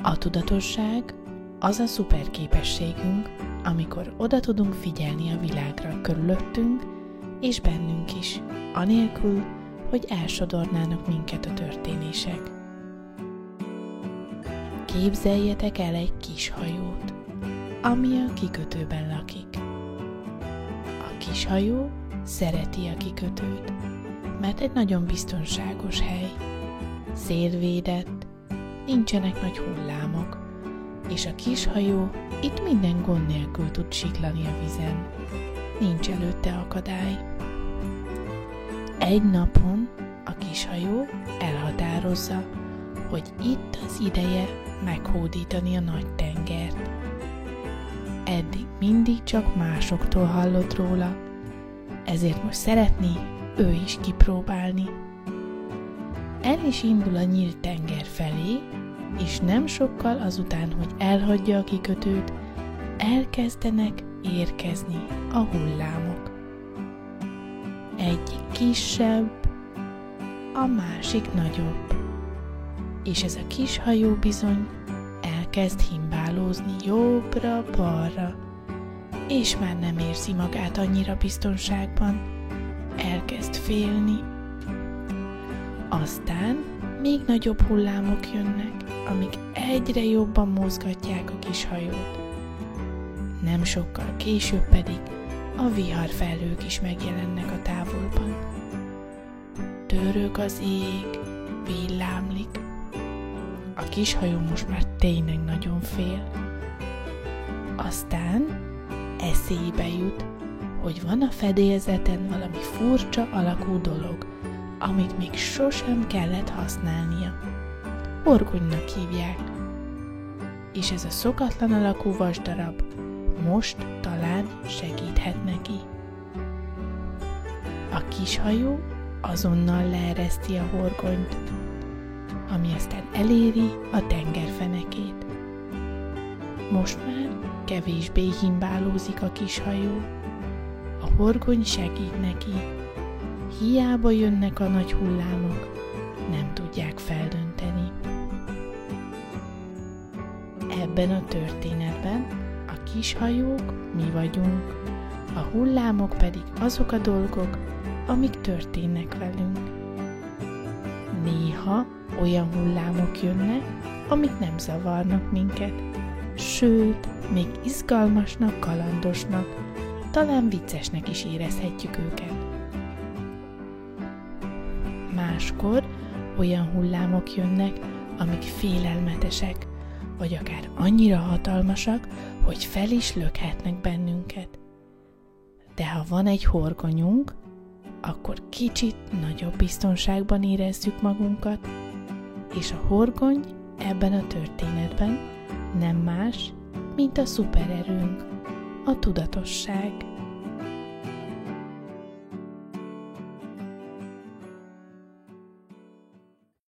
A tudatosság az a szuper képességünk, amikor oda tudunk figyelni a világra körülöttünk és bennünk is, anélkül, hogy elsodornának minket a történések. Képzeljetek el egy kis hajót, ami a kikötőben lakik. A kis hajó szereti a kikötőt, mert egy nagyon biztonságos hely. Szélvédett, nincsenek nagy hullámok, és a kis hajó itt minden gond nélkül tud siklani a vizen. Nincs előtte akadály. Egy napon a kis hajó elhatározza, hogy itt az ideje meghódítani a nagy tengert. Eddig mindig csak másoktól hallott róla, ezért most szeretné ő is kipróbálni. El is indul a nyílt tenger felé, és nem sokkal azután, hogy elhagyja a kikötőt, elkezdenek érkezni a hullámok. Egyik kisebb, a másik nagyobb, és ez a kis hajó bizony elkezd himbálózni jobbra-balra, és már nem érzi magát annyira biztonságban, elkezd félni. Aztán még nagyobb hullámok jönnek, amik egyre jobban mozgatják a kis hajót. Nem sokkal később pedig a viharfelhők is megjelennek a távolban. Dörög az ég, villámlik. A kis hajó most már tényleg nagyon fél. Aztán eszébe jut, hogy van a fedélzeten valami furcsa alakú dolog, amit még sosem kellett használnia. Horgonynak hívják. És ez a szokatlan alakú vasdarab most talán segíthet neki. A kis hajó azonnal leereszti a horgonyt, ami aztán eléri a tengerfenekét. Most már kevésbé himbálózik a kis hajó. A horgony segít neki. Hiába jönnek a nagy hullámok, nem tudják feldönteni. Ebben a történetben a kis hajók mi vagyunk, a hullámok pedig azok a dolgok, amik történnek velünk. Néha olyan hullámok jönnek, amik nem zavarnak minket, sőt, még izgalmasnak, kalandosnak, talán viccesnek is érezhetjük őket. Máskor olyan hullámok jönnek, amik félelmetesek, vagy akár annyira hatalmasak, hogy fel is lökhetnek bennünket. De ha van egy horgonyunk, akkor kicsit nagyobb biztonságban érezzük magunkat, és a horgony ebben a történetben nem más, mint a szupererőnk, a tudatosság.